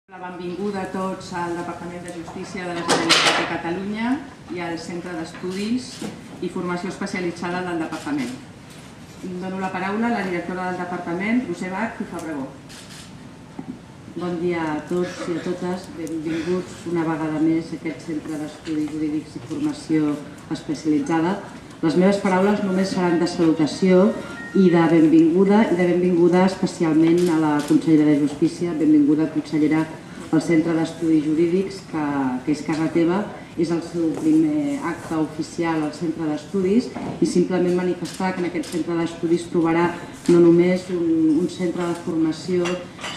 La benvinguda a tots al Departament de Justícia de la Generalitat de Catalunya i al Centre d'Estudis i Formació Especialitzada del Departament. Dono la paraula a la directora del Departament, Roser Bach i Fabregó. Bon dia a tots i a totes. Benvinguts una vegada més a aquest Centre d'Estudis Jurídics i Formació Especialitzada. Les meves paraules només seran de salutació i de benvinguda especialment a la consellera de Justícia, benvinguda consellera al Centre d'Estudis Jurídics, que és casa teva, és el seu primer acte oficial al Centre d'Estudis i simplement manifestar que en aquest Centre d'Estudis trobarà no només un centre de formació,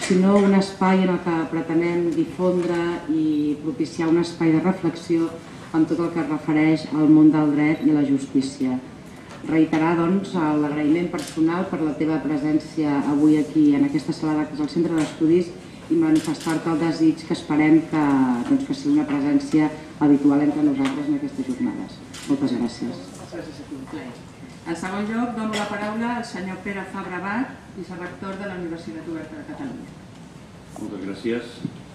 sinó un espai en el que pretenem difondre i propiciar un espai de reflexió amb tot el que es refereix al món del dret i la justícia. Reiterar l'agraïment personal per la teva presència avui aquí en aquesta sala d'actes al Centre d'Estudis i manifestar-te el desig que esperem que sigui una presència habitual entre nosaltres en aquestes jornades. Moltes gràcies. Gràcies a tu. En segon lloc, dono la paraula al senyor Pere Fabra Bach, vicerector de la Universitat Oberta de Catalunya. Moltes gràcies,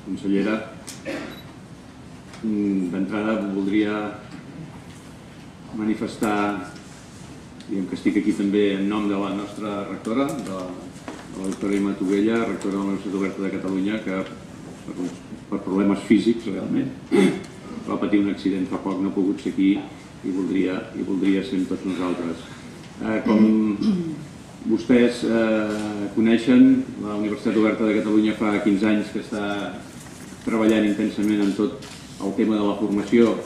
consellera. D'entrada voldria manifestar que estic aquí també en nom de la nostra rectora, de la doctora Imma Tovella, rectora de la Universitat Oberta de Catalunya, que per problemes físics realment va patir un accident fa poc, no ha pogut ser aquí i voldria ser amb tots nosaltres. Com vostès coneixen, la Universitat Oberta de Catalunya fa 15 anys que està treballant intensament en tot el tema de la formació,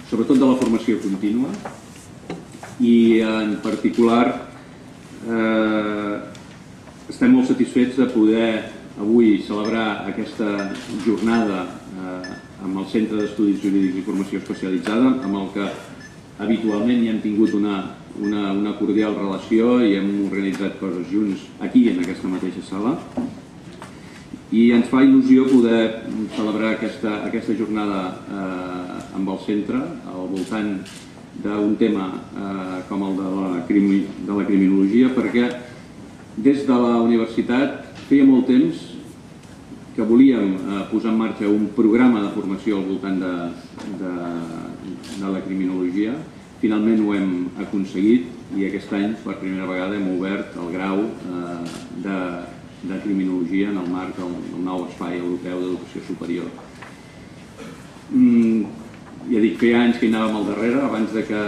sobretot de la formació contínua, i en particular estem molt satisfets de poder avui celebrar aquesta jornada amb el Centre d'Estudis Jurídics i Formació Especialitzada, amb el que habitualment hi hem tingut una cordial relació i hem organitzat coses junts aquí en aquesta mateixa sala, i ens fa il·lusió poder celebrar aquesta jornada amb el centre al voltant d'un tema com el de la criminologia, perquè des de la universitat feia molt temps que volíem posar en marxa un programa de formació al voltant de la criminologia. Finalment ho hem aconseguit i aquest any per primera vegada hem obert el grau de criminologia en el marc del nou espai europeu d'educació superior. Ja dic, feia anys que hi anàvem al darrere. Abans que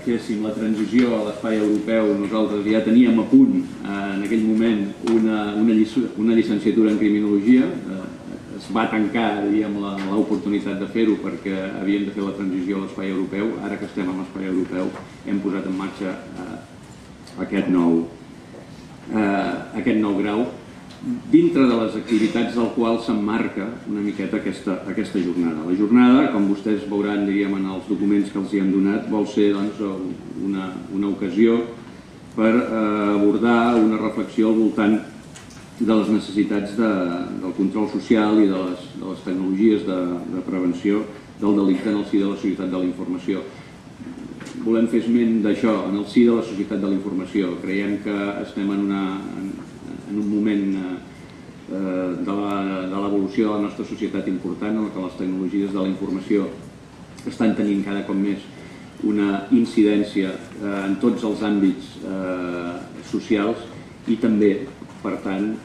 féssim la transició a l'espai europeu, nosaltres ja teníem a punt en aquell moment una llicenciatura en criminologia. Es va tancar l'oportunitat de fer-ho perquè havíem de fer la transició a l'espai europeu. Ara que estem a l'espai europeu hem posat en marxa aquest nou grau, dintre de les activitats del qual s'emmarca una miqueta aquesta jornada. La jornada, com vostès veuran en els documents que els hi hem donat, vol ser una ocasió per abordar una reflexió al voltant de les necessitats del control social i de les tecnologies de prevenció del delicte en el si de la societat de la informació. Volem fer esment d'això, en el si de la societat de la informació. Creiem que estem en un moment de l'evolució de la nostra societat important, en què les tecnologies de la informació estan tenint cada cop més una incidència en tots els àmbits socials i també, per tant,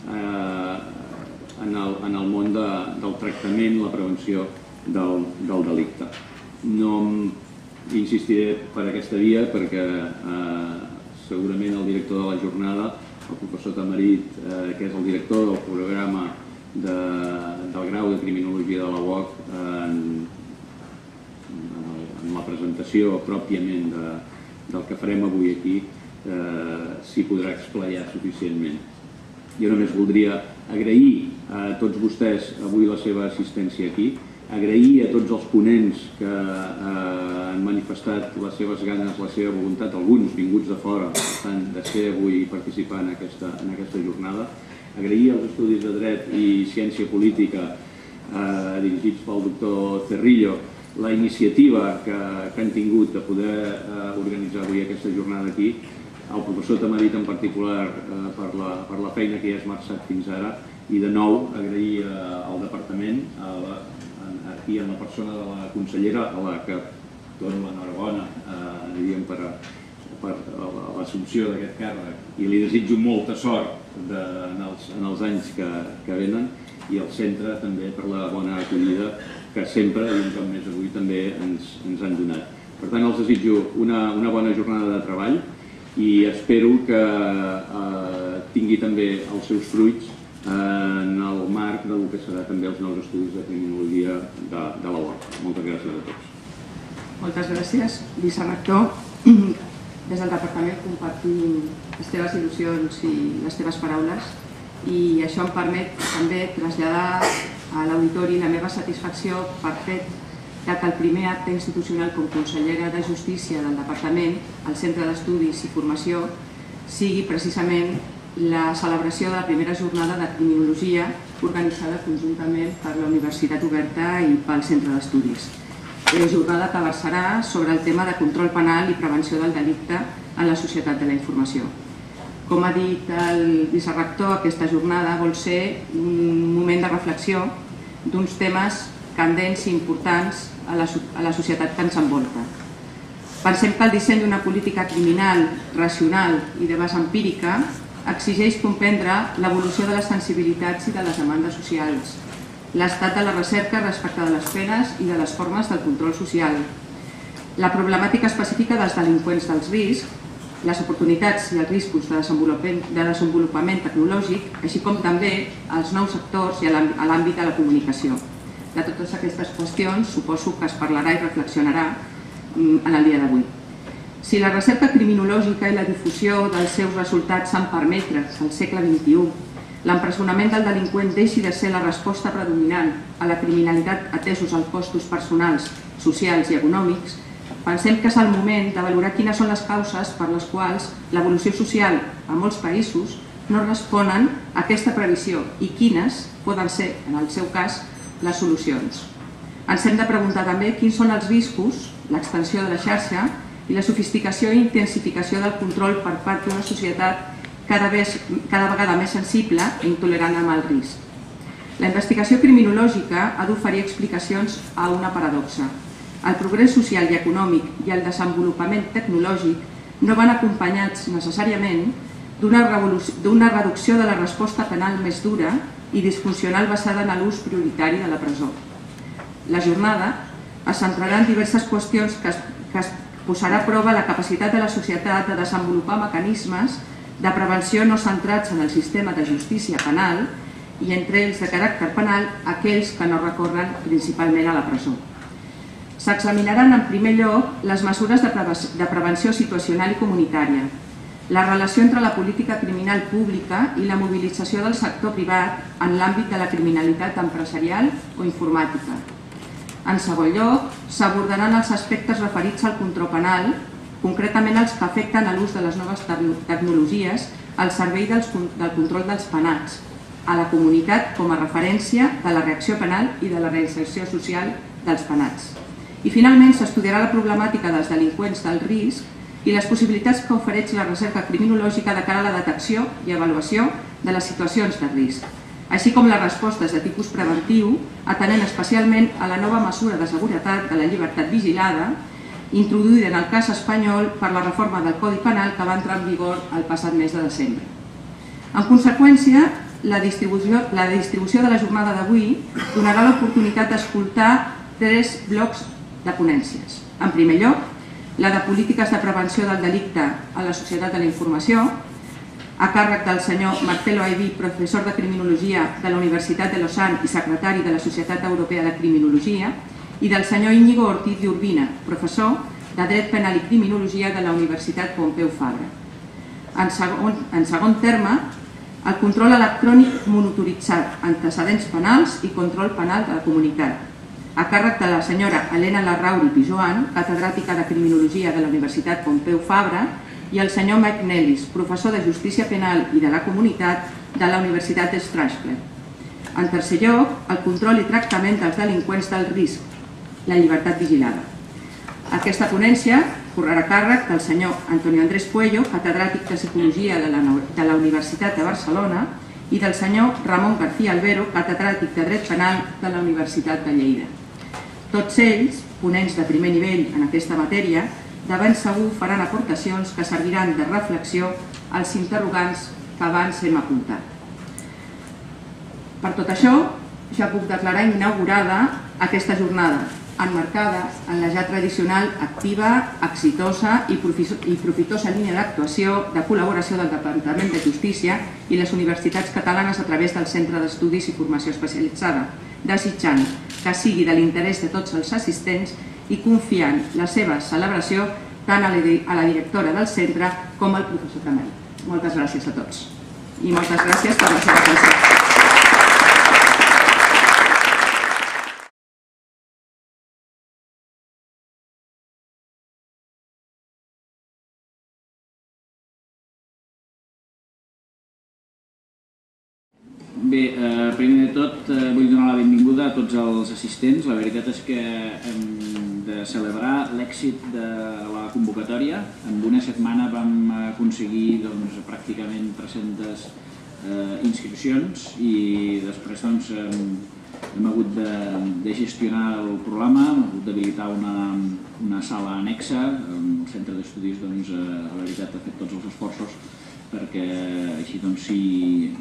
en el món del tractament, la prevenció del delicte. No insistiré per aquesta via perquè segurament el director de la jornada, el professor Tamarit, que és el director del programa del grau de criminologia de la UOC, en la presentació pròpiament del que farem avui aquí, s'hi podrà explayar suficientment. Jo només voldria agrair a tots vostès avui la seva assistència aquí, agrair a tots els ponents que han manifestat les seves ganes, la seva voluntat, alguns vinguts de fora, per tant, de ser avui i participar en aquesta jornada, agrair als estudis de dret i ciència política dirigits pel doctor Cerrillo la iniciativa que han tingut de poder organitzar avui aquesta jornada aquí, al professor Tamarit en particular per la feina que hi ha esmerçat fins ara, i de nou agrair al departament, aquí en la persona de la consellera, a la que dono l'enhorabona per l'assumpció d'aquest càrrec i li desitjo molta sort en els anys que venen, i al centre també per la bona acollida que sempre, i un cop més avui, també ens han donat. Per tant, els desitjo una bona jornada de treball i espero que tingui també els seus fruits en el marc del que serà també els nous estudis de criminologia de la UOC. Moltes gràcies a tots. Moltes gràcies, vicerector. Des del departament compartim les teves il·lusions i les teves paraules, i això em permet també traslladar a l'auditori la meva satisfacció per fet que el primer acte institucional com consellera de Justícia del departament, el Centre d'Estudis i Formació, sigui precisament la celebració de la primera jornada de criminologia organitzada conjuntament per la Universitat Oberta i pel Centre d'Estudis. Jornada que versarà sobre el tema de control penal i prevenció del delicte en la societat de la informació. Com ha dit el vicerector, aquesta jornada vol ser un moment de reflexió d'uns temes candents i importants a la societat que ens envolta. Pensem que el disseny d'una política criminal, racional i de base empírica exigeix comprendre l'evolució de les sensibilitats i de les demandes socials, l'estat de la recerca respecte de les penes i de les formes del control social, la problemàtica específica dels delinqüents dels riscs, les oportunitats i els riscos de desenvolupament tecnològic, així com també els nous sectors i a l'àmbit de la comunicació. De totes aquestes qüestions suposo que es parlarà i reflexionarà en el dia d'avui. Si la recerca criminològica i la difusió dels seus resultats s'han permetres al segle XXI, l'empresonament del delinqüent deixi de ser la resposta predominant a la criminalitat atesos als costos personals, socials i econòmics, pensem que és el moment de valorar quines són les causes per les quals l'evolució social a molts països no responen a aquesta previsió i quines poden ser, en el seu cas, les solucions. Ens hem de preguntar també quins són els riscos, l'extensió de la xarxa i la sofisticació i intensificació del control per part d'una societat cada vegada més sensible i intolerant amb el risc. La investigació criminològica ha d'oferir explicacions a una paradoxa. El progrés social i econòmic i el desenvolupament tecnològic no van acompanyats necessàriament d'una reducció de la resposta penal més dura i disfuncional basada en l'ús prioritari de la presó. La jornada es centrarà en diverses qüestions que es posarà a prova la capacitat de la societat de desenvolupar mecanismes de prevenció no centrats en el sistema de justícia penal i entre ells de caràcter penal aquells que no recorren principalment a la presó. S'examinaran en primer lloc les mesures de prevenció situacional i comunitària, la relació entre la política criminal pública i la mobilització del sector privat en l'àmbit de la criminalitat empresarial o informàtica. En segon lloc, s'abordaran els aspectes referits al control penal, concretament els que afecten a l'ús de les noves tecnologies al servei del control dels penats, a la comunitat com a referència de la reacció penal i de la reinserció social dels penats. I finalment s'estudiarà la problemàtica dels delinqüents del risc i les possibilitats que ofereix la recerca criminològica de cara a la detecció i avaluació de les situacions de risc, així com les respostes de tipus preventiu, atenent especialment a la nova mesura de seguretat de la llibertat vigilada, introduïda en el cas espanyol per la reforma del Codi Penal que va entrar en vigor el passat mes de desembre. En conseqüència, la distribució de la jornada d'avui donarà l'oportunitat d'escoltar 3 blocs de ponències. En primer lloc, la de polítiques de prevenció del delicte a la societat de la informació, a càrrec del senyor Marcelo Aibí, professor de Criminologia de la Universitat de Lausanne i secretari de la Societat Europea de Criminologia, i del senyor Íñigo Ortiz de Urbina, professor de Dret Penal i Criminologia de la Universitat Pompeu Fabra. En segon terme, el control electrònic monitoritzat, antecedents penals i control penal de la comunitat, a càrrec de la senyora Helena Larrauri Pijoan, catedràtica de Criminologia de la Universitat Pompeu Fabra, i el senyor Mike Nellis, professor de Justícia Penal i de la Comunitat de la Universitat de Strasbourg. En tercer lloc, el control i tractament dels delinqüents del risc, la llibertat vigilada. Aquesta ponència correrà a càrrec del senyor Antonio Andrés Puello, catedràtic de Psicologia de la Universitat de Barcelona i del senyor Ramon García Albero, catedràtic de Dret Penal de la Universitat de Lleida. Tots ells, ponents de primer nivell en aquesta matèria, de ben segur faran aportacions que serviran de reflexió als interrogants que abans hem apuntat. Per tot això, ja puc declarar inaugurada aquesta jornada, emmarcada en la ja tradicional activa, exitosa i profitosa línia d'actuació de col·laboració del Departament de Justícia i les universitats catalanes a través del Centre d'Estudis i Formació Especialitzada, desitjant que sigui de l'interès de tots els assistents i confiant la seva celebració tant a la directora del centre com al professor Camell. Moltes gràcies a tots i moltes gràcies per la seva atenció. Bé, primer de tot vull donar la benvinguda a tots els assistents. La veritat és que hem de celebrar l'èxit de la convocatòria. En una setmana vam aconseguir pràcticament 300 inscripcions i després hem hagut de gestionar el programa, hem hagut d'habilitar una sala anexa. El centre d'estudis, la veritat, ha fet tots els esforços perquè així, en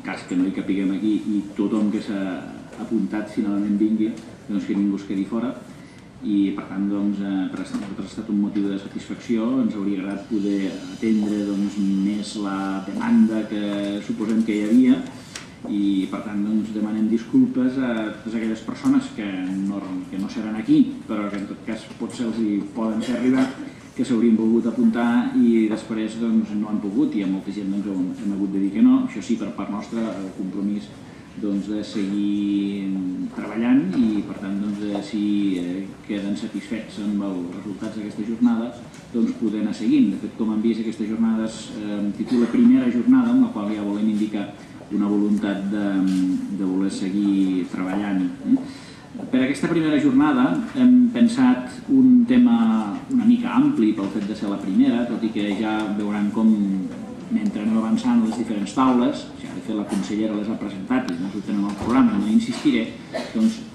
cas que no hi capiguem aquí i tothom que s'ha apuntat finalment vingui, que ningú es quedi fora. I per tant, per nosaltres ha estat un motiu de satisfacció. Ens hauria agradat poder atendre més la demanda que suposem que hi havia i per tant demanem disculpes a totes aquelles persones que no seran aquí, però que en tot cas potser els hi poden fer arribar, que s'haurien volgut apuntar i després no han pogut i a molta gent hem hagut de dir que no. Això sí, per part nostra, el compromís de seguir treballant i per tant si queden satisfets amb els resultats d'aquesta jornada poder anar seguint. De fet, com han vist, aquesta jornada es titula Primera Jornada, amb la qual ja volem indicar una voluntat de voler seguir treballant. Per aquesta primera jornada hem pensat un tema una mica ampli pel fet de ser la primera, tot i que ja veuran com mentre anem avançant les diferents taules, ja de fet la consellera les ha presentat i no ho tenen al programa, no hi insistiré,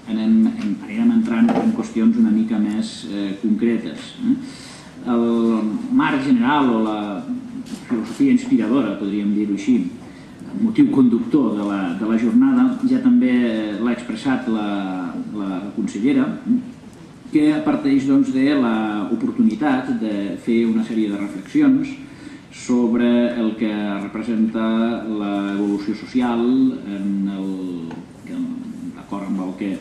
anirem entrant en qüestions una mica més concretes. El marc general o la filosofia inspiradora, podríem dir-ho així, el motiu conductor de la jornada ja també l'ha expressat la consellera, que parteix de l'oportunitat de fer una sèrie de reflexions sobre el que representa l'evolució social d'acord amb el que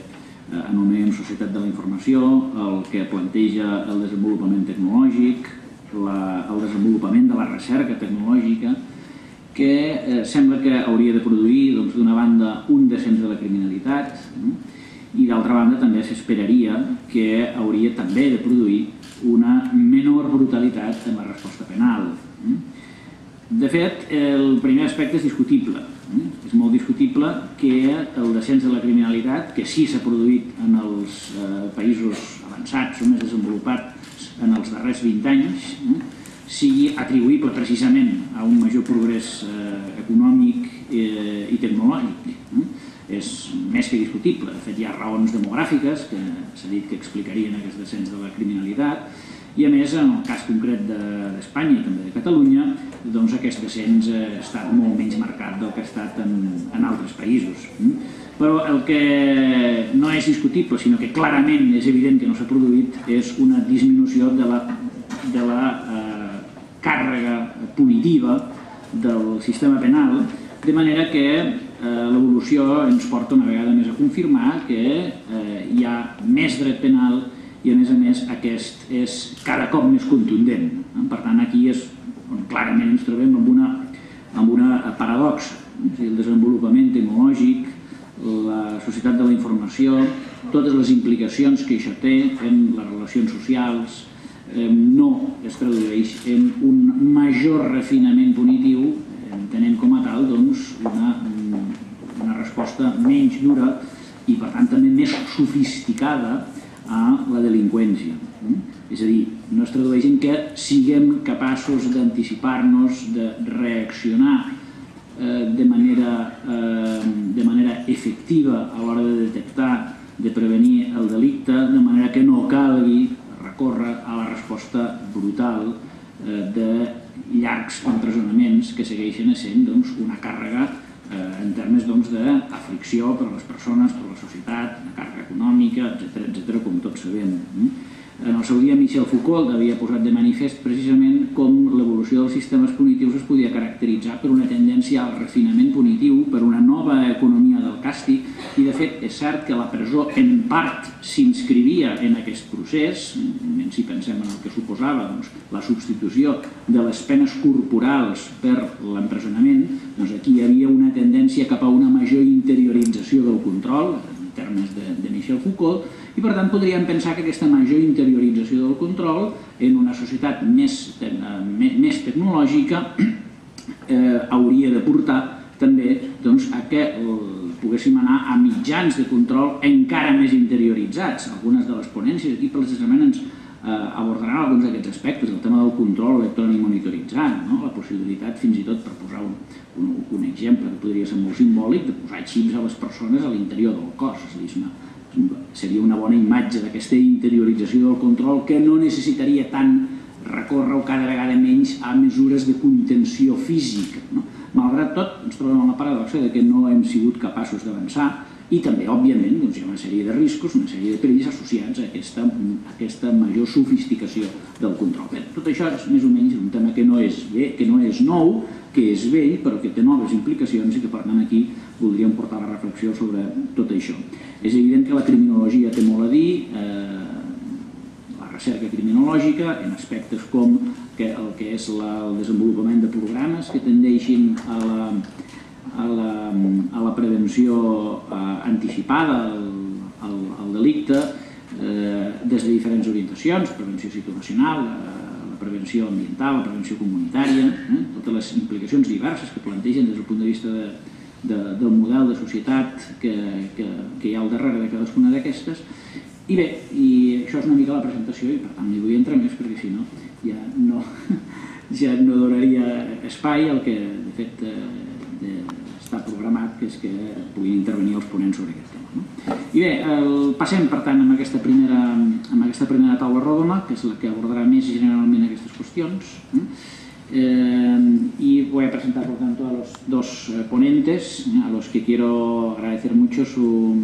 anomenem societat de la informació, el que planteja el desenvolupament tecnològic, el desenvolupament de la recerca tecnològica, que sembla que hauria de produir, d'una banda, un descens de la criminalitat i, d'altra banda, també s'esperaria que hauria també de produir una menor brutalitat en la resposta penal. De fet, el primer aspecte és discutible. És molt discutible que el descens de la criminalitat, que sí s'ha produït en els països avançats o més desenvolupats en els darrers 20 anys, sigui atribuïble precisament a un major progrés econòmic i tecnològic. És més que discutible. De fet, hi ha raons demogràfiques que s'ha dit que explicarien aquest descens de la criminalitat i, a més, en el cas concret d'Espanya i també de Catalunya, aquest descens ha estat molt menys marcat del que ha estat en altres països. Però el que no és discutible, sinó que clarament és evident que no s'ha produït, és una disminució de la càrrega punitiva del sistema penal, de manera que l'evolució ens porta una vegada més a confirmar que hi ha més dret penal i, a més, aquest és cada cop més contundent. Per tant, aquí és on clarament ens trobem amb una paradoxa. El desenvolupament tecnològic, la societat de la informació, totes les implicacions que això té en les relacions socials, no es tradueix en un major refinament punitiu, entenent com a tal una resposta menys dura i, per tant, també més sofisticada a la delinqüència. És a dir, no es tradueix en que siguem capaços d'anticipar-nos, de reaccionar de manera efectiva a l'hora de detectar, de prevenir el delicte, de manera que no calgui recórrer a la resposta brutal de llargs empresonaments que segueixen sent una càrrega en termes d'aflicció per a les persones, per a la societat, una càrrega econòmica, etc., com tots sabem. En el seu dia, Michel Foucault havia posat de manifest precisament com l'evolució dels sistemes punitius es podia caracteritzar per una tendència al refinament punitiu, per una nova economia del càstig, i de fet és cert que la presó en part s'inscrivia en aquest procés, si pensem en el que suposava la substitució de les penes corporals per l'empresonament, aquí hi havia una tendència cap a una major interiorització del control, en termes de Michel Foucault, i per tant podríem pensar que aquesta major interiorització del control en una societat més tecnològica hauria de portar també a que poguéssim anar a mitjans de control encara més interioritzats. Algunes de les ponències aquí precisament ens abordaran alguns d'aquests aspectes, el tema del control electrònic monitoritzat, la possibilitat fins i tot, per posar un exemple que podria ser molt simbòlic, de posar xips a les persones a l'interior del cos. Seria una bona imatge d'aquesta interiorització del control que no necessitaria tant recórrer cada vegada menys a mesures de contenció física. Malgrat tot, ens trobem amb la paradoxa que no hem sigut capaços d'avançar i també, òbviament, hi ha una sèrie de riscos, una sèrie de perills associats a aquesta major sofisticació del control. Tot això és més o menys un tema que no és nou, que és vell, però que té noves implicacions i que, per tant, aquí voldríem portar la reflexió sobre tot això. És evident que la criminologia té molt a dir, la recerca criminològica, en aspectes com el que és el desenvolupament de programes que tendeixin a la prevenció anticipada al delicte des de diferents orientacions, prevenció situacional, la prevenció ambiental, la prevenció comunitària, totes les implicacions diverses que plantegen des del punt de vista del model de societat que hi ha al darrere de cadascuna d'aquestes. I bé, això és una mica la presentació i per tant no hi vull entrar més perquè si no ja no donaria espai al que de fet està programat, que és que puguin intervenir els ponents sobre aquest tema. I bé, passem per tant amb aquesta primera taula rodona, que és la que abordarà més generalment aquestes qüestions, y voy a presentar por tanto a los dos ponentes, a los que quiero agradecer mucho su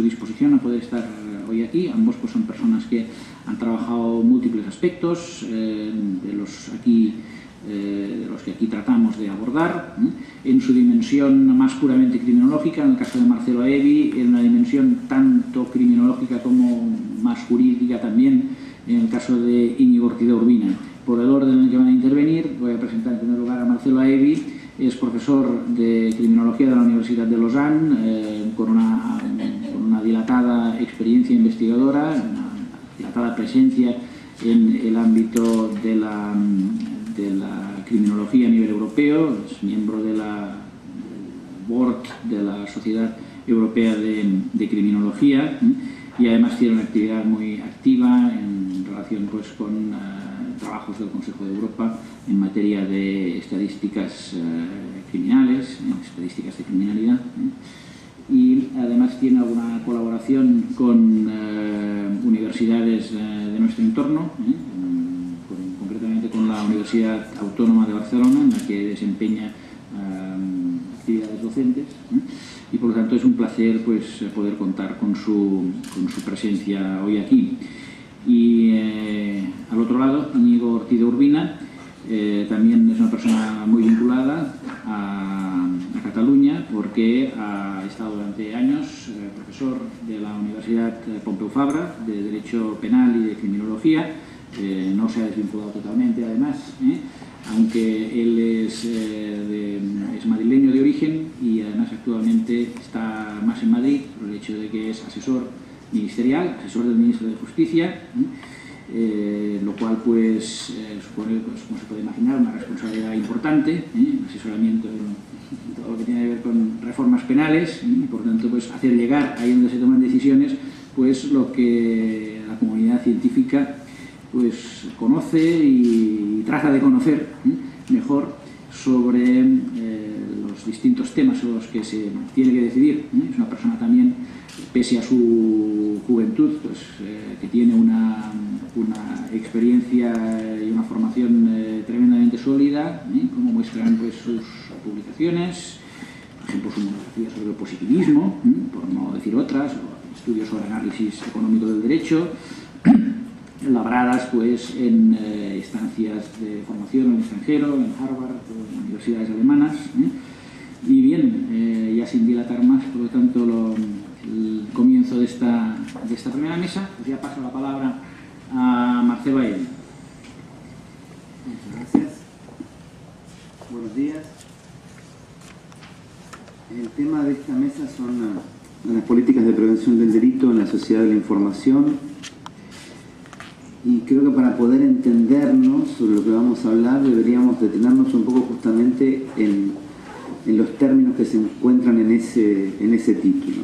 disposición a poder estar hoy aquí. Ambos pues son personas que han trabajado múltiples aspectos de los que aquí tratamos de abordar, en su dimensión más puramente criminológica, en el caso de Marcelo Aevi, en una dimensión tanto criminológica como más jurídica también, en el caso de Íñigo Ortida Urbina. Por el orden en el que van a intervenir, voy a presentar en primer lugar a Marcelo Aevi. Es profesor de Criminología de la Universidad de Lausanne, con una dilatada experiencia investigadora, una dilatada presencia en el ámbito de la criminología a nivel europeo. Es miembro del board de la Sociedad Europea de Criminología y además tiene una actividad muy activa en relación pues, con trabajos del Consejo de Europa en materia de estadísticas criminales, estadísticas de criminalidad, y además tiene alguna colaboración con universidades de nuestro entorno, concretamente con la Universidad Autónoma de Barcelona, en la que desempeña actividades docentes, y por lo tanto es un placer pues, poder contar con su presencia hoy aquí. Y al otro lado, Íñigo Ortida Urbina, también es una persona muy vinculada a Cataluña porque ha estado durante años profesor de la Universidad Pompeu Fabra de Derecho Penal y de Criminología. No se ha desvinculado totalmente además, aunque él es madrileño de origen y además actualmente está más en Madrid por el hecho de que es asesor ministerial, asesor del Ministro de Justicia, lo cual pues supone, pues, como se puede imaginar, una responsabilidad importante, asesoramiento en todo lo que tiene que ver con reformas penales, y por tanto pues hacer llegar ahí donde se toman decisiones pues lo que la comunidad científica pues conoce y trata de conocer mejor sobre los distintos temas sobre los que se tiene que decidir. Es una persona también, pese a su juventud, pues, que tiene una experiencia y una formación tremendamente sólida, como muestran pues, sus publicaciones, por ejemplo su monografía sobre el positivismo, por no decir otras, o estudios sobre análisis económico del derecho, labradas pues, en estancias de formación en el extranjero, en Harvard, en universidades alemanas. Y bien, ya sin dilatar más, por lo tanto, el comienzo de esta primera mesa, pues ya paso la palabra a Marcelo Aell. Muchas gracias. Buenos días. El tema de esta mesa son las políticas de prevención del delito en la sociedad de la información. Y creo que para poder entendernos sobre lo que vamos a hablar deberíamos detenernos un poco justamente en los términos que se encuentran en ese título.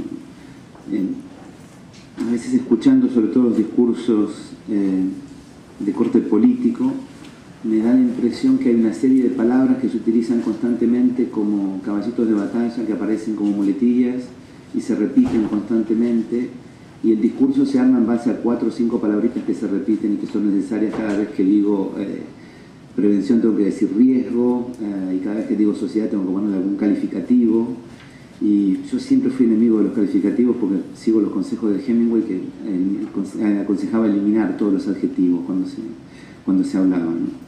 A veces escuchando sobre todo los discursos de corte político, me da la impresión que hay una serie de palabras que se utilizan constantemente como caballitos de batalla, que aparecen como muletillas y se repiten constantemente, y el discurso se arma en base a 4 o 5 palabritas que se repiten y que son necesarias cada vez que digo prevención tengo que decir riesgo, y cada vez que digo sociedad tengo que ponerle algún calificativo. Y yo siempre fui enemigo de los calificativos porque sigo los consejos de Hemingway, que aconsejaba eliminar todos los adjetivos cuando se hablaba, ¿no?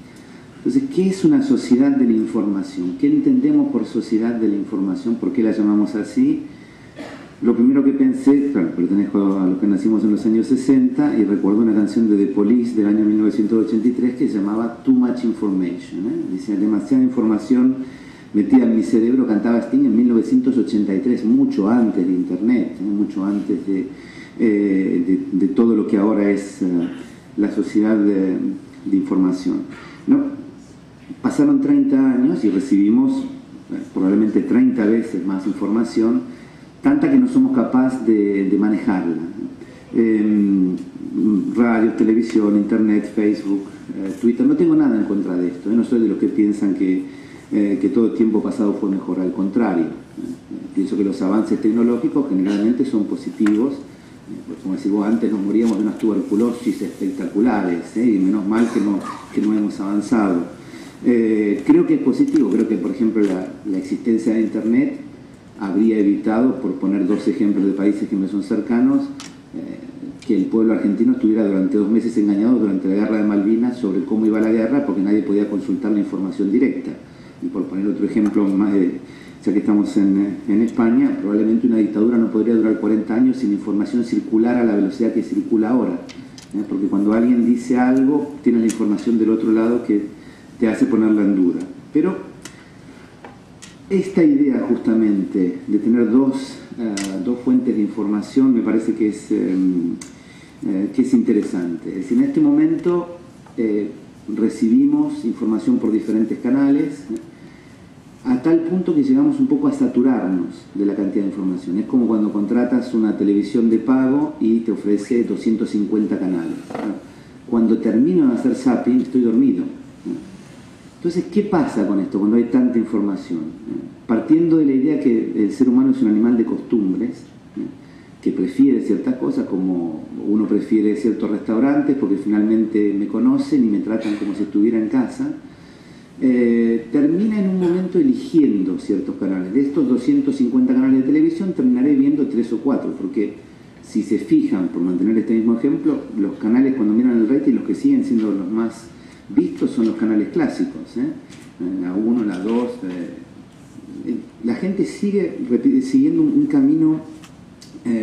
Entonces, ¿qué es una sociedad de la información? ¿Qué entendemos por sociedad de la información? ¿Por qué la llamamos así? Lo primero que pensé, claro, pertenezco a los que nacimos en los años 60 y recuerdo una canción de The Police del año 1983 que se llamaba Too Much Information, Dice, demasiada información metida en mi cerebro, cantaba Sting en 1983, mucho antes de Internet, mucho antes de todo lo que ahora es la sociedad de información, ¿no? Pasaron 30 años y recibimos probablemente 30 veces más información, tanta que no somos capaces de manejarla. Radio, televisión, internet, Facebook, Twitter, no tengo nada en contra de esto, no soy de los que piensan que todo el tiempo pasado fue mejor, al contrario. Pienso que los avances tecnológicos generalmente son positivos, como decís vos, antes nos moríamos de unas tuberculosis espectaculares, y menos mal que no hemos avanzado. Creo que es positivo, creo que por ejemplo la existencia de Internet habría evitado, por poner 2 ejemplos de países que me son cercanos, que el pueblo argentino estuviera durante 2 meses engañado durante la guerra de Malvinas sobre cómo iba la guerra, porque nadie podía consultar la información directa. Y por poner otro ejemplo, ya que estamos en España, probablemente una dictadura no podría durar 40 años sin información circular a la velocidad que circula ahora, porque cuando alguien dice algo, tiene la información del otro lado que te hace ponerla en duda. Pero esta idea justamente de tener dos fuentes de información me parece que es interesante. Es decir, en este momento recibimos información por diferentes canales, a tal punto que llegamos un poco a saturarnos de la cantidad de información. Es como cuando contratas una televisión de pago y te ofrece 250 canales. Cuando termino de hacer zapping estoy dormido. Entonces, ¿qué pasa con esto cuando hay tanta información? Partiendo de la idea que el ser humano es un animal de costumbres, que prefiere ciertas cosas, como uno prefiere ciertos restaurantes porque finalmente me conocen y me tratan como si estuviera en casa, termina en un momento eligiendo ciertos canales. De estos 250 canales de televisión terminaré viendo 3 o 4, porque si se fijan, por mantener este mismo ejemplo, los canales cuando miran el rating, los que siguen siendo los más vistos son los canales clásicos, la 1, la 2, la gente sigue siguiendo un camino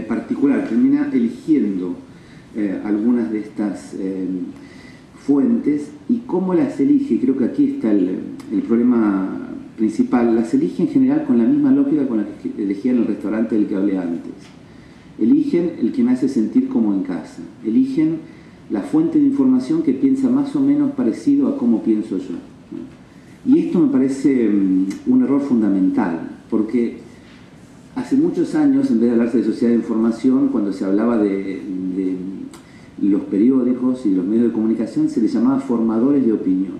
particular, termina eligiendo algunas de estas fuentes, y cómo las elige, creo que aquí está el problema principal, las elige en general con la misma lógica con la que elegían el restaurante del que hablé antes. Eligen el que me hace sentir como en casa, eligen la fuente de información que piensa más o menos parecido a cómo pienso yo. Y esto me parece un error fundamental, porque hace muchos años, en vez de hablarse de sociedad de información, cuando se hablaba de los periódicos y los medios de comunicación, se les llamaba formadores de opinión.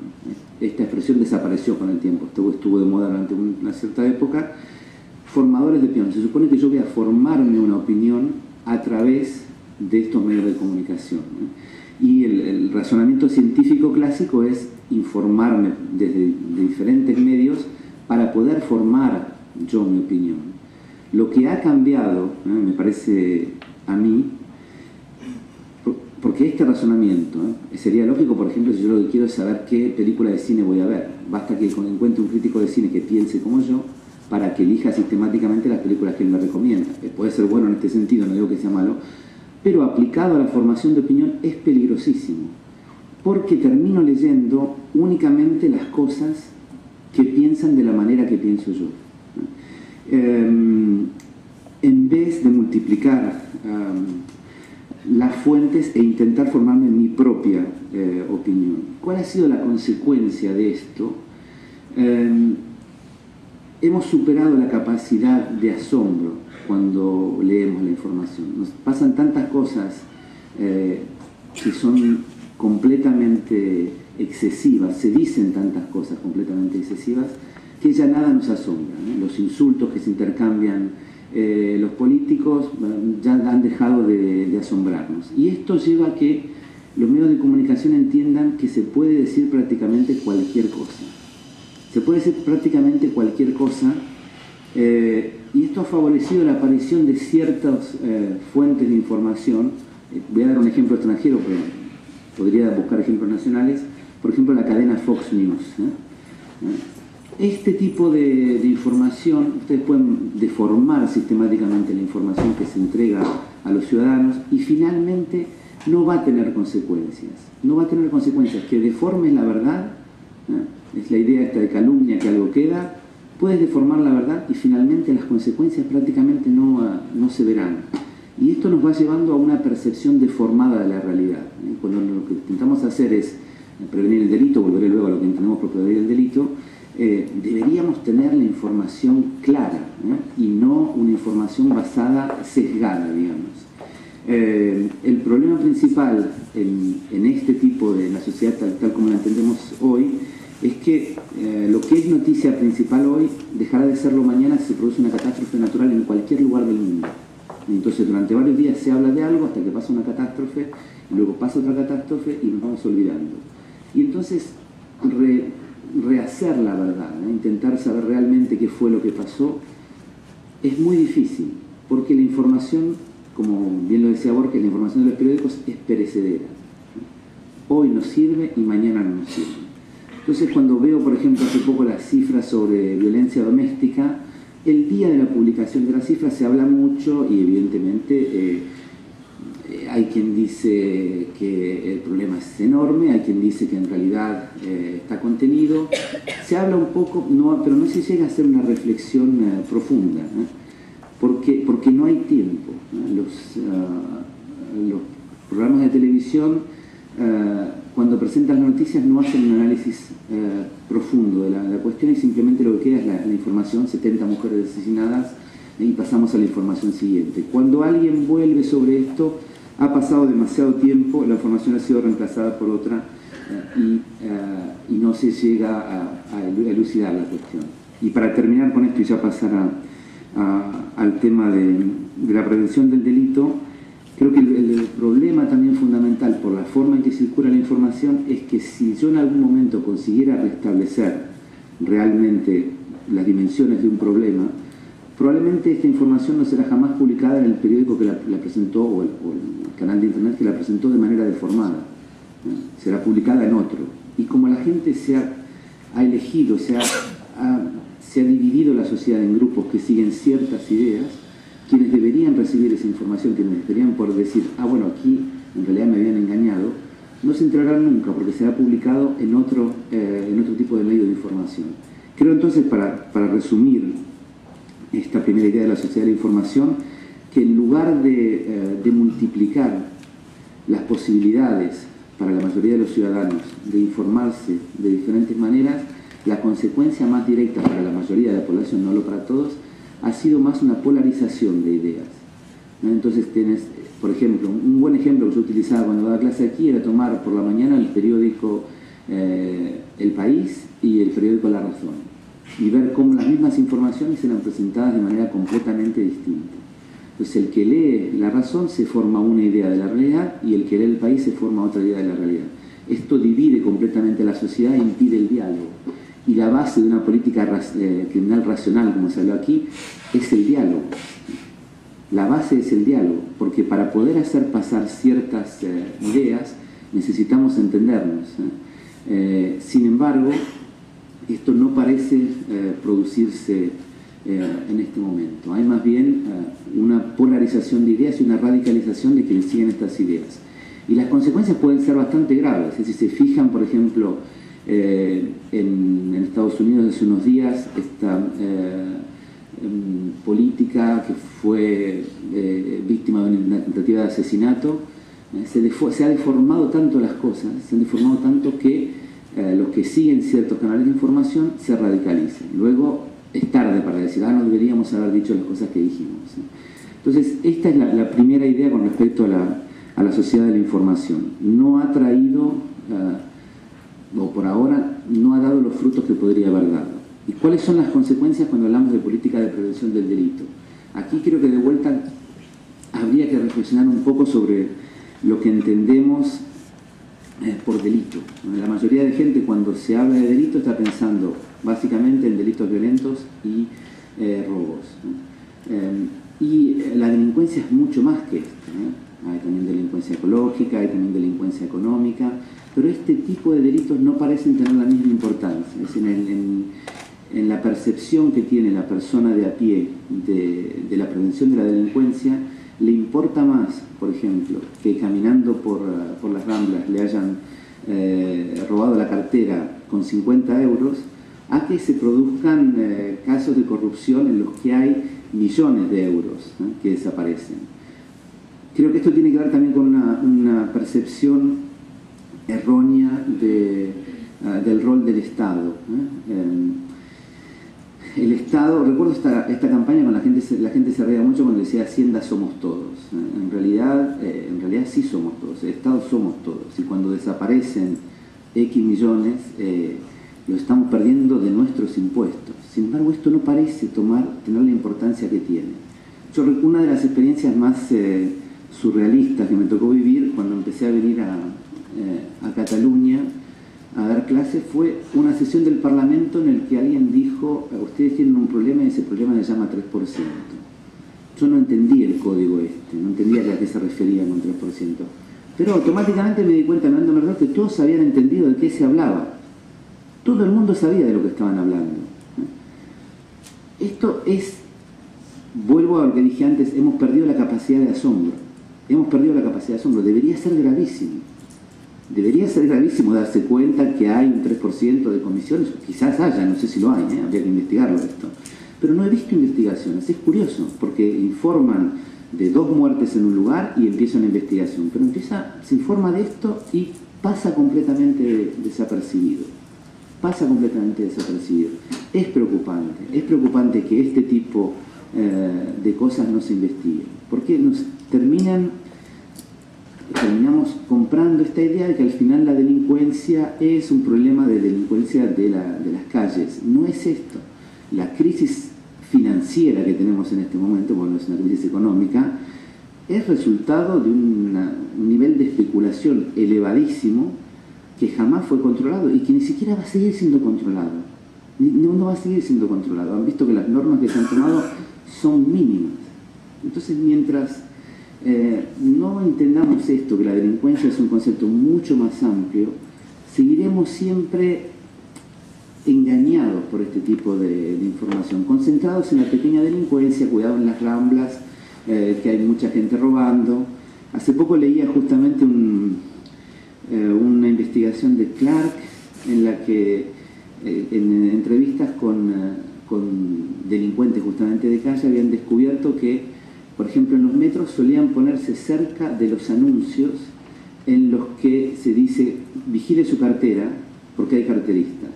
esta expresión desapareció con el tiempo, estuvo de moda durante una cierta época, formadores de opinión. Se supone que yo voy a formarme una opinión a través de estos medios de comunicación, ¿no? Y el razonamiento científico clásico es informarme desde diferentes medios para poder formar yo mi opinión. Lo que ha cambiado, me parece a mí, porque este razonamiento sería lógico, por ejemplo, si yo lo que quiero es saber qué película de cine voy a ver. Basta que encuentre un crítico de cine que piense como yo para que elija sistemáticamente las películas que él me recomienda. Puede ser bueno en este sentido, no digo que sea malo, pero aplicado a la formación de opinión es peligrosísimo, porque termino leyendo únicamente las cosas que piensan de la manera que pienso yo. En vez de multiplicar las fuentes e intentar formarme mi propia opinión. ¿Cuál ha sido la consecuencia de esto? Hemos superado la capacidad de asombro cuando leemos la información. Nos pasan tantas cosas que son completamente excesivas, se dicen tantas cosas completamente excesivas, que ya nada nos asombra, ¿no? Los insultos que se intercambian los políticos ya han dejado de asombrarnos. Y esto lleva a que los medios de comunicación entiendan que se puede decir prácticamente cualquier cosa. Se puede decir prácticamente cualquier cosa, y esto ha favorecido la aparición de ciertas fuentes de información. Voy a dar un ejemplo extranjero, pero podría buscar ejemplos nacionales. Por ejemplo, la cadena Fox News. Este tipo de información, ustedes pueden deformar sistemáticamente la información que se entrega a los ciudadanos y finalmente no va a tener consecuencias. No va a tener consecuencias. Que deformes la verdad, es la idea esta de calumnia, que algo queda, puedes deformar la verdad y finalmente las consecuencias prácticamente no se verán. Y esto nos va llevando a una percepción deformada de la realidad. Cuando lo que intentamos hacer es prevenir el delito, volveré luego a lo que entendemos por prevenir el delito, deberíamos tener la información clara, y no una información basada, sesgada, digamos. El problema principal en este tipo de la sociedad tal como la entendemos hoy es que lo que es noticia principal hoy dejará de serlo mañana si se produce una catástrofe natural en cualquier lugar del mundo. Entonces durante varios días se habla de algo hasta que pasa una catástrofe, y luego pasa otra catástrofe y nos vamos olvidando. Y entonces rehacer la verdad, intentar saber realmente qué fue lo que pasó, es muy difícil, porque la información, como bien lo decía Borges, la información de los periódicos es perecedera. Hoy nos sirve y mañana no nos sirve. Entonces cuando veo, por ejemplo, hace poco las cifras sobre violencia doméstica, el día de la publicación de las cifras se habla mucho y evidentemente hay quien dice que el problema es enorme, hay quien dice que en realidad está contenido. Se habla un poco, pero no se llega a hacer una reflexión profunda, porque no hay tiempo. Los programas de televisión, cuando presentan las noticias, no hacen un análisis profundo de la cuestión y simplemente lo que queda es la información, 70 mujeres asesinadas, y pasamos a la información siguiente. Cuando alguien vuelve sobre esto, ha pasado demasiado tiempo, la información ha sido reemplazada por otra y no se llega a elucidar la cuestión. Y para terminar con esto y ya pasar al tema de la prevención del delito, creo que el problema también fundamental por la forma en que circula la información es que si yo en algún momento consiguiera restablecer realmente las dimensiones de un problema, probablemente esta información no será jamás publicada en el periódico que la presentó o el canal de internet que la presentó de manera deformada. Será publicada en otro. Y como la gente se ha elegido, se ha dividido la sociedad en grupos que siguen ciertas ideas, quienes deberían recibir esa información, quienes deberían por decir, bueno, aquí en realidad me habían engañado, no se enterarán nunca porque será publicado en otro tipo de medio de información. Creo entonces, para resumir esta primera idea de la sociedad de la información, que en lugar de multiplicar las posibilidades para la mayoría de los ciudadanos de informarse de diferentes maneras, la consecuencia más directa para la mayoría de la población, no lo para todos, ha sido más una polarización de ideas. Entonces tienes, por ejemplo, un buen ejemplo que yo utilizaba cuando daba clase aquí era tomar por la mañana el periódico El País y el periódico La Razón, y ver cómo las mismas informaciones eran presentadas de manera completamente distinta. Entonces el que lee La Razón se forma una idea de la realidad y el que lee El País se forma otra idea de la realidad. Esto divide completamente la sociedad e impide el diálogo. Y la base de una política criminal racional, como se habló aquí, es el diálogo. La base es el diálogo, porque para poder hacer pasar ciertas ideas necesitamos entendernos. Sin embargo, esto no parece producirse en este momento. Hay más bien una polarización de ideas y una radicalización de quienes siguen estas ideas. Y las consecuencias pueden ser bastante graves. Si se fijan, por ejemplo, en Estados Unidos hace unos días, esta política que fue víctima de una tentativa de asesinato, se ha deformado tanto las cosas, se han deformado tanto que los que siguen ciertos canales de información se radicalizan. Luego es tarde para decir, no deberíamos haber dicho las cosas que dijimos. Entonces, esta es la primera idea con respecto a la sociedad de la información. No ha traído, o por ahora, no ha dado los frutos que podría haber dado. ¿Y cuáles son las consecuencias cuando hablamos de política de prevención del delito? Aquí creo que de vuelta habría que reflexionar un poco sobre lo que entendemos por delito. La mayoría de gente, cuando se habla de delito, está pensando básicamente en delitos violentos y robos. Y la delincuencia es mucho más que esto. Hay también delincuencia ecológica, hay también delincuencia económica, pero este tipo de delitos no parecen tener la misma importancia. Es decir, en la percepción que tiene la persona de a pie de la prevención de la delincuencia, le importa más, por ejemplo, que caminando por las Ramblas le hayan robado la cartera con 50 euros, a que se produzcan casos de corrupción en los que hay millones de euros que desaparecen. Creo que esto tiene que ver también con una percepción errónea del rol del Estado. El Estado, recuerdo esta campaña con la gente se reía mucho cuando decía Hacienda somos todos. En realidad sí somos todos, el Estado somos todos, y cuando desaparecen X millones lo estamos perdiendo de nuestros impuestos. Sin embargo, esto no parece tener la importancia que tiene. Una de las experiencias más surrealistas que me tocó vivir cuando empecé a venir a Cataluña a dar clases fue una sesión del Parlamento en el que alguien dijo: ustedes tienen un problema y ese problema se llama 3%. Yo no entendía el código no entendía a qué se refería con 3%. Pero automáticamente me di cuenta, no es verdad, que todos habían entendido de qué se hablaba. Todo el mundo sabía de lo que estaban hablando. Esto es, vuelvo a lo que dije antes, hemos perdido la capacidad de asombro. Hemos perdido la capacidad de asombro. Debería ser gravísimo. Debería ser gravísimo darse cuenta que hay un 3% de comisiones. Quizás haya, no sé si lo hay, habría que investigarlo esto. Pero no he visto investigaciones. Es curioso, porque informan de 2 muertes en un lugar y empieza una investigación. Pero se informa de esto y pasa completamente desapercibido. Pasa completamente desapercibido. Es preocupante que este tipo de cosas no se investiguen. Porque terminamos comprando esta idea de que al final la delincuencia es un problema de delincuencia de las calles. No es esto. La crisis financiera que tenemos en este momento, bueno, es una crisis económica, es resultado de un nivel de especulación elevadísimo que jamás fue controlado y que ni siquiera va a seguir siendo controlado. No va a seguir siendo controlado. Han visto que las normas que se han tomado son mínimas. Entonces, mientras no entendamos esto, que la delincuencia es un concepto mucho más amplio, seguiremos siempre engañados por este tipo de información, concentrados en la pequeña delincuencia, cuidado en las Ramblas, que hay mucha gente robando. Hace poco leía justamente una investigación de Clark en la que en entrevistas con delincuentes justamente de calle habían descubierto que, por ejemplo, en los metros solían ponerse cerca de los anuncios en los que se dice vigile su cartera, porque hay carteristas.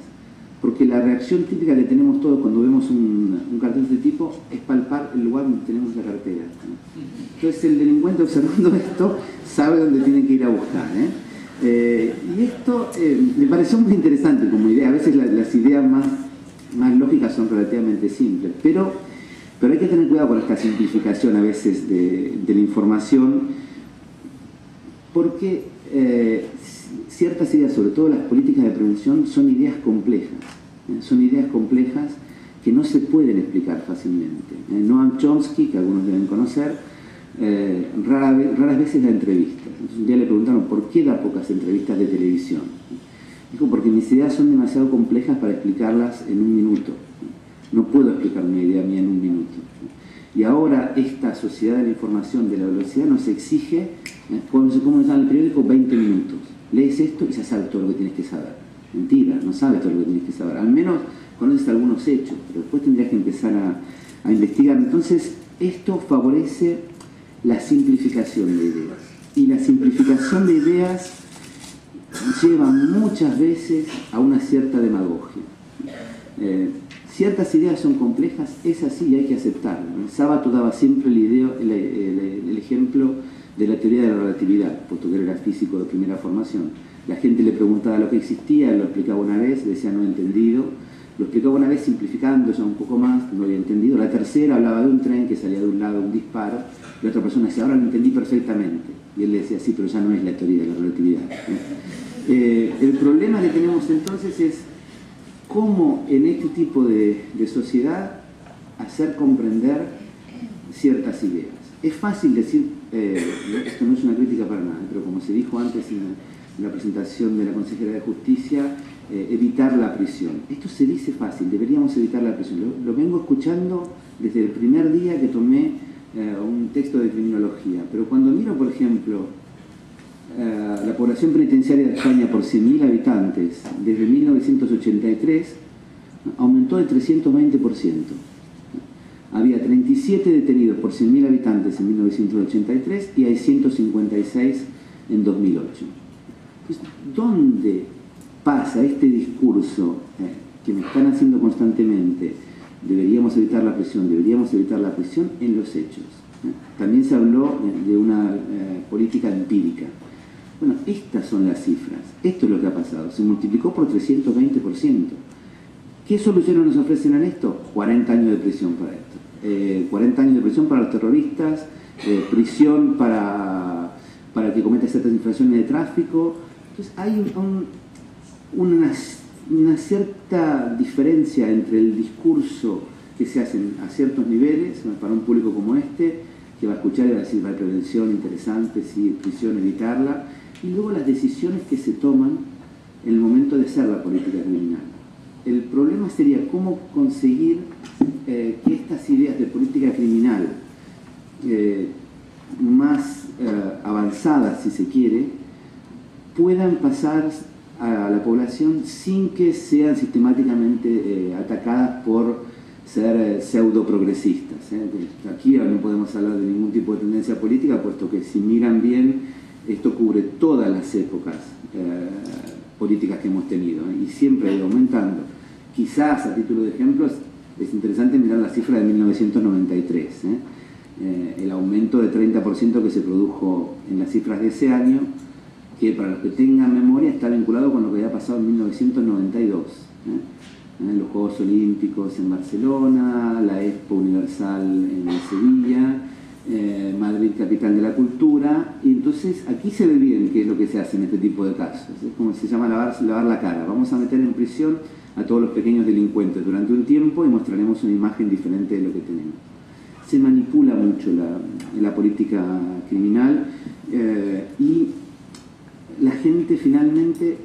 Porque la reacción típica que tenemos todos cuando vemos un cartel de este tipo es palpar el lugar donde tenemos la cartera. Entonces el delincuente, observando esto, sabe dónde tiene que ir a buscar. Y esto me pareció muy interesante como idea. A veces las ideas más lógicas son relativamente simples, pero hay que tener cuidado con esta simplificación a veces de la información, porque ciertas ideas, sobre todo las políticas de prevención, son ideas complejas. Son ideas complejas que no se pueden explicar fácilmente. Noam Chomsky, que algunos deben conocer, raras veces da entrevistas. Entonces, un día le preguntaron por qué da pocas entrevistas de televisión. Dijo, porque mis ideas son demasiado complejas para explicarlas en un minuto. No puedo explicar una idea mía en un minuto. Y ahora esta sociedad de la información, de la velocidad, nos exige, como se llama en el periódico, 20 minutos. Lees esto y ya sabes todo lo que tienes que saber. Mentira, no sabes todo lo que tienes que saber. Al menos conoces algunos hechos, pero después tendrías que empezar a investigar. Entonces, esto favorece la simplificación de ideas. Y la simplificación de ideas lleva muchas veces a una cierta demagogia. Ciertas ideas son complejas, es así y hay que aceptarlo. Sábato daba siempre el ejemplo de la teoría de la relatividad, puesto que era físico de primera formación. La gente le preguntaba lo que existía, lo explicaba una vez, decía no he entendido. Lo explicaba una vez simplificando ya un poco más, no había entendido. La tercera hablaba de un tren que salía de un lado, un disparo, y otra persona decía, ahora lo entendí perfectamente. Y él le decía, sí, pero ya no es la teoría de la relatividad. El problema que tenemos entonces es cómo en este tipo de sociedad hacer comprender ciertas ideas. Es fácil decir, esto no es una crítica para nada, pero como se dijo antes en la presentación de la consejera de Justicia, evitar la prisión. Esto se dice fácil, deberíamos evitar la prisión. Lo vengo escuchando desde el primer día que tomé un texto de criminología, pero cuando miro, por ejemplo, la población penitenciaria de España por 100.000 habitantes desde 1983 aumentó de 320%. Había 37 detenidos por 100.000 habitantes en 1983 y hay 156 en 2008. Entonces, ¿dónde pasa este discurso que me están haciendo constantemente? Deberíamos evitar la prisión, en los hechos. También se habló de una política empírica. Bueno, estas son las cifras. Esto es lo que ha pasado. Se multiplicó por 320%. ¿Qué soluciones nos ofrecen en esto? 40 años de prisión para esto. 40 años de prisión para los terroristas, prisión para que cometa ciertas infracciones de tráfico. Entonces hay una cierta diferencia entre el discurso que se hace a ciertos niveles, para un público como este, que va a escuchar y va a decir, vale, prevención, interesante, sí, prisión, evitarla, y luego las decisiones que se toman en el momento de hacer la política criminal. El problema sería cómo conseguir que estas ideas de política criminal más avanzadas, si se quiere, puedan pasar a la población sin que sean sistemáticamente atacadas por ser pseudo-progresistas. Aquí no podemos hablar de ningún tipo de tendencia política, puesto que si miran bien, esto cubre todas las épocas políticas que hemos tenido, y siempre ha ido aumentando. Quizás, a título de ejemplo, es interesante mirar la cifra de 1993, el aumento de 30% que se produjo en las cifras de ese año, que para los que tengan memoria está vinculado con lo que había pasado en 1992. Los Juegos Olímpicos en Barcelona, la Expo Universal en Sevilla, Madrid, capital de la cultura, y entonces aquí se ve bien qué es lo que se hace en este tipo de casos. Es como se llama lavar la cara. Vamos a meter en prisión a todos los pequeños delincuentes durante un tiempo y mostraremos una imagen diferente de lo que tenemos. Se manipula mucho la política criminal y la gente finalmente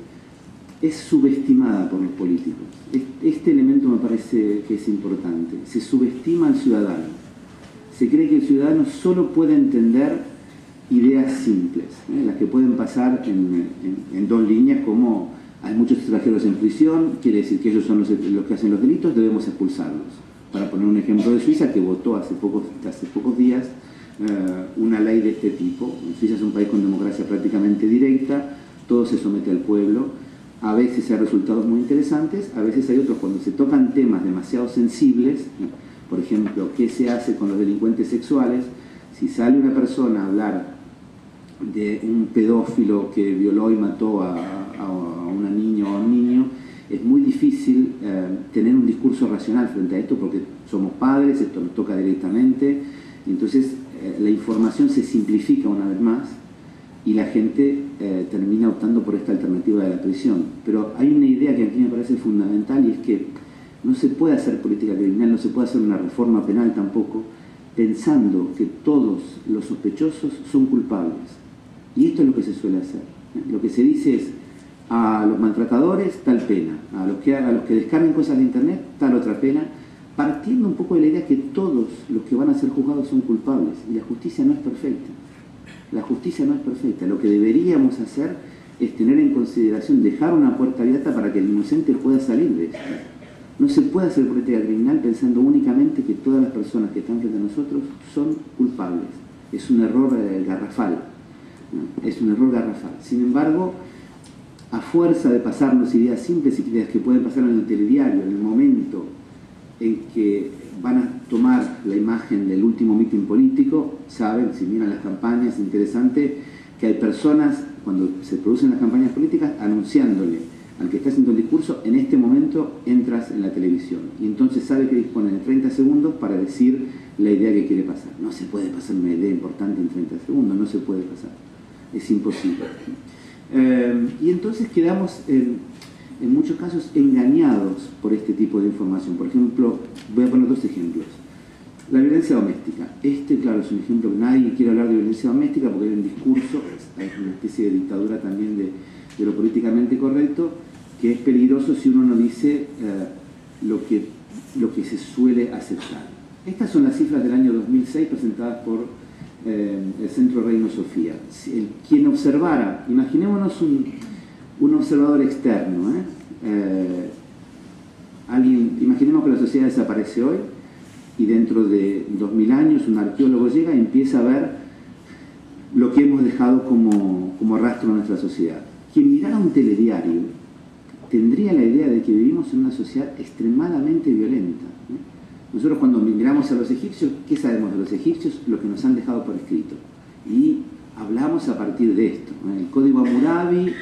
es subestimada por los políticos. Este elemento me parece que es importante. Se subestima al ciudadano. Se cree que el ciudadano solo puede entender ideas simples, las que pueden pasar en dos líneas, como hay muchos extranjeros en prisión, quiere decir que ellos son los que hacen los delitos, debemos expulsarlos. Para poner un ejemplo de Suiza, que votó hace pocos días una ley de este tipo. Suiza es un país con democracia prácticamente directa, todo se somete al pueblo. A veces hay resultados muy interesantes, a veces hay otros cuando se tocan temas demasiado sensibles. Por ejemplo, ¿qué se hace con los delincuentes sexuales? Si sale una persona a hablar de un pedófilo que violó y mató a una niña o a un niño, es muy difícil tener un discurso racional frente a esto porque somos padres, esto nos toca directamente, entonces la información se simplifica una vez más y la gente termina optando por esta alternativa de la prisión. Pero hay una idea que aquí me parece fundamental y es que no se puede hacer política criminal, no se puede hacer una reforma penal tampoco, pensando que todos los sospechosos son culpables. Y esto es lo que se suele hacer. Lo que se dice es, a los maltratadores tal pena, a los que descarguen cosas de internet tal otra pena, partiendo un poco de la idea que todos los que van a ser juzgados son culpables. Y la justicia no es perfecta. La justicia no es perfecta. Lo que deberíamos hacer es tener en consideración, dejar una puerta abierta para que el inocente pueda salir de esto. No se puede hacer política criminal pensando únicamente que todas las personas que están frente a nosotros son culpables. Es un error garrafal. ¿No? Es un error garrafal. Sin embargo, a fuerza de pasarnos ideas simples y ideas que pueden pasar en el telediario, en el momento en que van a tomar la imagen del último mitin político, saben, si miran las campañas, es interesante que hay personas, cuando se producen las campañas políticas, anunciándole al que está haciendo el discurso, en este momento entras en la televisión. Y entonces sabe que dispone de 30 segundos para decir la idea que quiere pasar. No se puede pasar una idea importante en 30 segundos, no se puede pasar. Es imposible. Y entonces quedamos en muchos casos engañados por este tipo de información. Por ejemplo, voy a poner dos ejemplos. La violencia doméstica. Claro, es un ejemplo que nadie quiere hablar de violencia doméstica porque hay un discurso, hay una especie de dictadura también de lo políticamente correcto, que es peligroso si uno no dice lo que se suele aceptar. Estas son las cifras del año 2006 presentadas por el Centro Reina Sofía. Quien observara, imaginémonos un observador externo, imaginemos que la sociedad desaparece hoy y dentro de 2000 años un arqueólogo llega y empieza a ver lo que hemos dejado como rastro en nuestra sociedad. Quien mirara un telediario tendría la idea de que vivimos en una sociedad extremadamente violenta. Nosotros cuando miramos a los egipcios, ¿qué sabemos de los egipcios? Lo que nos han dejado por escrito. Y hablamos a partir de esto. El Código Hammurabi,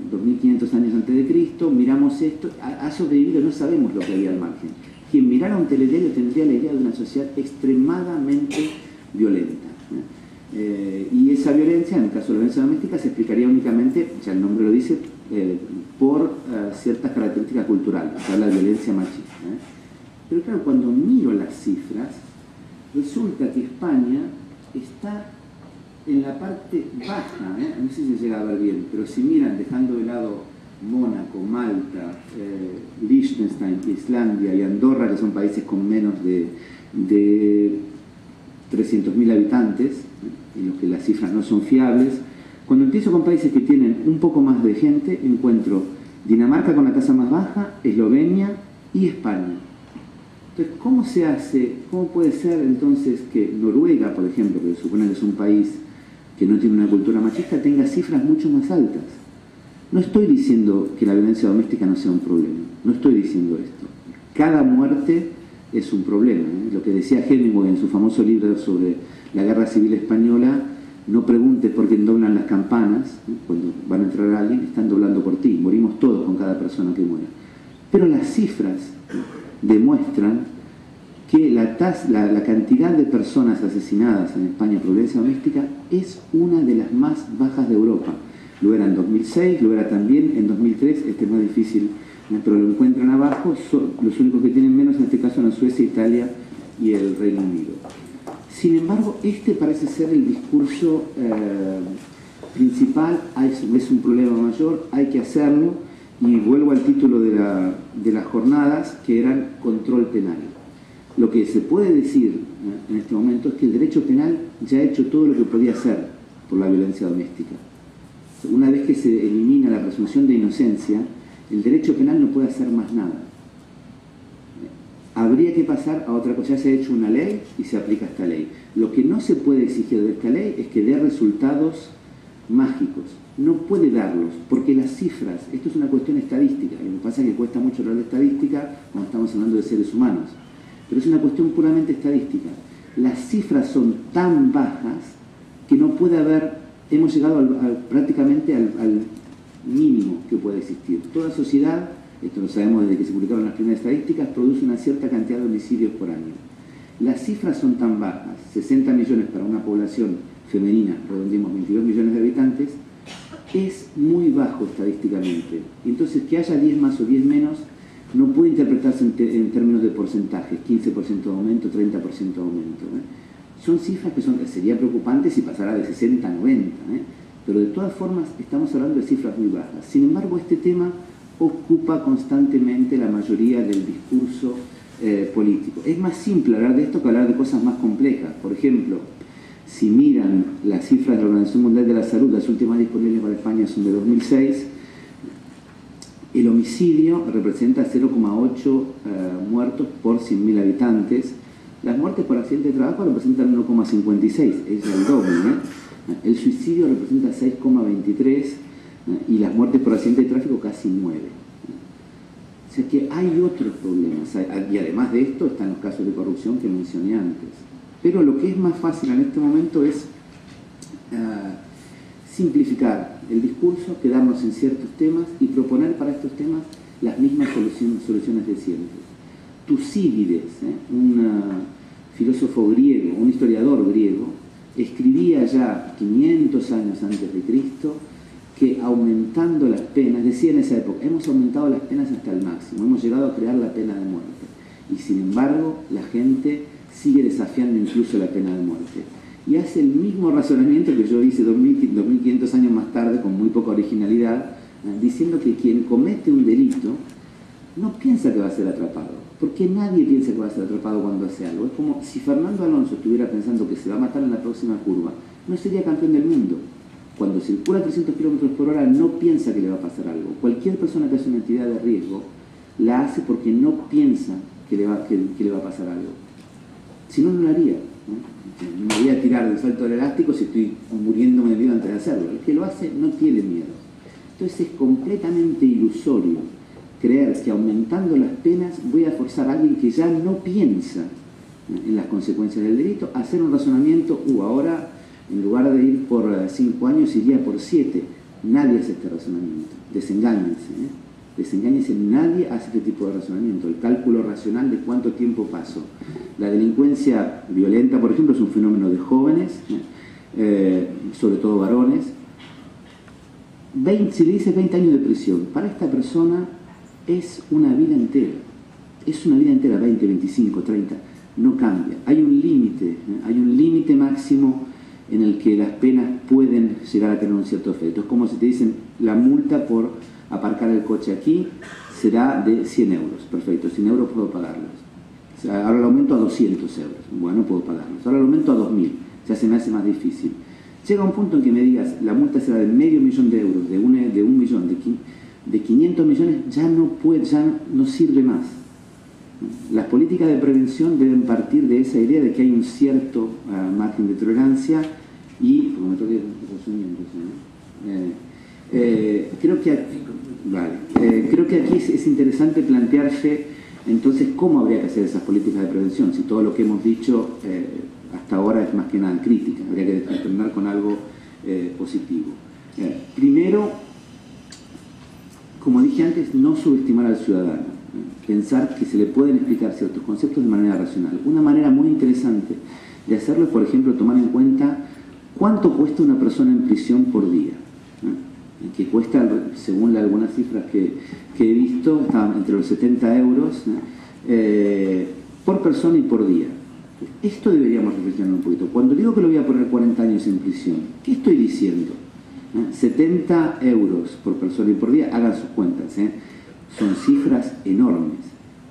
2500 años antes de Cristo, miramos esto, ha sobrevivido, no sabemos lo que había al margen. Quien mirara un telediario tendría la idea de una sociedad extremadamente violenta. Y esa violencia, en el caso de la violencia doméstica, se explicaría únicamente, ya el nombre lo dice, por ciertas características culturales, o sea, la violencia machista. Pero claro, cuando miro las cifras, resulta que España está en la parte baja, no sé si se llega a ver bien, pero si miran, dejando de lado Mónaco, Malta, Liechtenstein, Islandia y Andorra, que son países con menos de 300.000 habitantes, en los que las cifras no son fiables, cuando empiezo con países que tienen un poco más de gente, encuentro Dinamarca con la tasa más baja, Eslovenia y España. Entonces, ¿cómo se hace? ¿Cómo puede ser entonces que Noruega, por ejemplo, que se supone que es un país que no tiene una cultura machista, tenga cifras mucho más altas? No estoy diciendo que la violencia doméstica no sea un problema, no estoy diciendo esto. Cada muerte es un problema. Lo que decía Hemingway en su famoso libro sobre la Guerra Civil Española, no preguntes por qué doblan las campanas, cuando van a entrar a alguien, están doblando por ti, morimos todos con cada persona que muera. Pero las cifras demuestran que la cantidad de personas asesinadas en España por violencia doméstica es una de las más bajas de Europa. Lo era en 2006, lo era también en 2003, este es más difícil, pero lo encuentran abajo, los únicos que tienen menos en este caso son Suecia, Italia y el Reino Unido. Sin embargo, este parece ser el discurso principal, es un problema mayor, hay que hacerlo, y vuelvo al título de las jornadas, que eran control penal. Lo que se puede decir en este momento es que el derecho penal ya ha hecho todo lo que podía hacer por la violencia doméstica. Una vez que se elimina la presunción de inocencia, el derecho penal no puede hacer más nada. Habría que pasar a otra cosa. Ya se ha hecho una ley y se aplica esta ley. Lo que no se puede exigir de esta ley es que dé resultados mágicos. No puede darlos, porque las cifras, esto es una cuestión estadística. Lo que pasa es que cuesta mucho hablar de estadística cuando estamos hablando de seres humanos. Pero es una cuestión puramente estadística. Las cifras son tan bajas que no puede haber hemos llegado prácticamente al mínimo que puede existir. Toda sociedad, esto lo sabemos desde que se publicaron las primeras estadísticas, produce una cierta cantidad de homicidios por año. Las cifras son tan bajas, 60 millones para una población femenina, redondeemos 22 millones de habitantes, es muy bajo estadísticamente. Entonces, que haya 10 más o 10 menos no puede interpretarse en términos de porcentajes, 15% de aumento, 30% de aumento. Son cifras que sería preocupantes si pasara de 60 a 90, pero de todas formas estamos hablando de cifras muy bajas. Sin embargo, este tema ocupa constantemente la mayoría del discurso político. Es más simple hablar de esto que hablar de cosas más complejas. Por ejemplo, si miran las cifras de la Organización Mundial de la Salud, las últimas disponibles para España son de 2006, el homicidio representa 0,8 muertos por 100.000 habitantes. Las muertes por accidente de trabajo representan 1,56, es el doble. El suicidio representa 6,23 y las muertes por accidente de tráfico casi 9. O sea que hay otros problemas. Y además de esto están los casos de corrupción que mencioné antes. Pero lo que es más fácil en este momento es simplificar el discurso, quedarnos en ciertos temas y proponer para estos temas las mismas soluciones de siempre. Tucídides, un filósofo griego, un historiador griego, escribía ya 500 años antes de Cristo que aumentando las penas, decía en esa época, hemos aumentado las penas hasta el máximo, hemos llegado a crear la pena de muerte. Y sin embargo, la gente sigue desafiando incluso la pena de muerte. Y hace el mismo razonamiento que yo hice 2500 años más tarde, con muy poca originalidad, diciendo que quien comete un delito no piensa que va a ser atrapado, porque nadie piensa que va a ser atrapado cuando hace algo. Es como si Fernando Alonso estuviera pensando que se va a matar en la próxima curva, no sería campeón del mundo. Cuando circula a 300 km por hora no piensa que le va a pasar algo. Cualquier persona que hace una actividad de riesgo la hace porque no piensa que le va a pasar algo. Si no, no lo haría. ¿No? Me voy a tirar del salto del elástico si estoy muriéndome de miedo antes de hacerlo. El que lo hace no tiene miedo. Entonces es completamente ilusorio creer que aumentando las penas voy a forzar a alguien que ya no piensa en las consecuencias del delito a hacer un razonamiento, ahora en lugar de ir por 5 años iría por 7. Nadie hace este razonamiento. Desengáñense. Desengáñense, nadie hace este tipo de razonamiento. El cálculo racional de cuánto tiempo pasó. La delincuencia violenta, por ejemplo, es un fenómeno de jóvenes, sobre todo varones. Si le dice 20 años de prisión, para esta persona es una vida entera. Es una vida entera, 20, 25, 30. No cambia. Hay un límite máximo en el que las penas pueden llegar a tener un cierto efecto. Es como si te dicen, la multa por aparcar el coche aquí será de 100 euros. Perfecto, 100 euros puedo pagarlos. O sea, ahora lo aumento a 200 euros. Bueno, puedo pagarlos. Ahora lo aumento a 2.000. Ya se me hace más difícil. Llega un punto en que me digas, la multa será de medio millón de euros, de un millón, de 500 millones, ya no sirve más. Las políticas de prevención deben partir de esa idea de que hay un cierto margen de tolerancia y, como me toque creo que aquí es interesante plantearse entonces cómo habría que hacer esas políticas de prevención, si todo lo que hemos dicho hasta ahora es más que nada crítica, habría que terminar con algo positivo. Primero, como dije antes, no subestimar al ciudadano. Pensar que se le pueden explicar ciertos conceptos de manera racional. Una manera muy interesante de hacerlo es, por ejemplo, tomar en cuenta cuánto cuesta una persona en prisión por día. Que cuesta, según algunas cifras que he visto, está entre los 70 euros por persona y por día. Esto deberíamos reflexionar un poquito. Cuando digo que lo voy a poner 40 años en prisión, ¿qué estoy diciendo? 70 euros por persona y por día, hagan sus cuentas, son cifras enormes.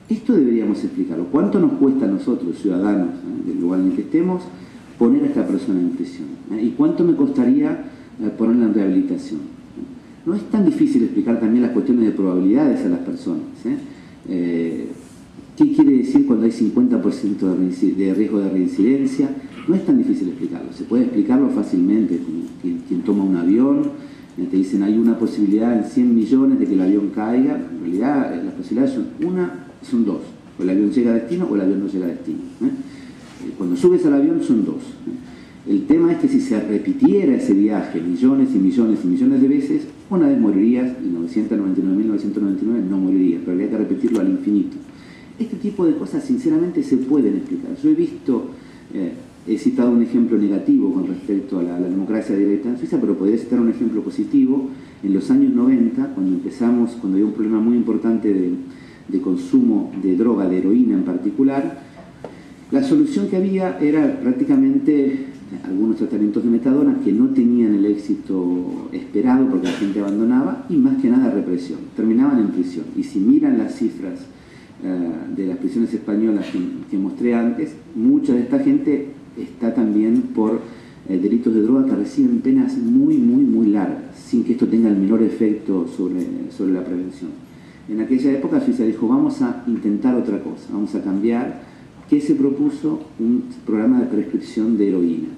Esto deberíamos explicarlo. ¿Cuánto nos cuesta a nosotros, ciudadanos, del lugar en el que estemos, poner a esta persona en prisión? ¿Y cuánto me costaría ponerla en rehabilitación? No es tan difícil explicar también las cuestiones de probabilidades a las personas. ¿Qué quiere decir cuando hay 50% de riesgo de reincidencia? No es tan difícil explicarlo. Se puede explicarlo fácilmente. Como quien toma un avión, te dicen hay una posibilidad en 100 millones de que el avión caiga. En realidad las posibilidades son dos. O el avión llega a destino o el avión no llega a destino. Cuando subes al avión son dos. El tema es que si se repitiera ese viaje millones y millones y millones de veces, una vez morirías y 999.999 no morirías, pero habría que repetirlo al infinito. Este tipo de cosas sinceramente se pueden explicar. Yo he visto, he citado un ejemplo negativo con respecto a la democracia directa en Suiza, pero podría citar un ejemplo positivo. En los años 90, cuando había un problema muy importante de consumo de droga, de heroína en particular, la solución que había era prácticamente algunos tratamientos de metadona que no tenían el éxito esperado porque la gente abandonaba, y más que nada represión, terminaban en prisión. Y si miran las cifras de las prisiones españolas que mostré antes, mucha de esta gente está también por delitos de droga que reciben penas muy, muy, muy largas, sin que esto tenga el menor efecto sobre la prevención. En aquella época Suiza dijo, vamos a intentar otra cosa, vamos a cambiar, que se propuso un programa de prescripción de heroína.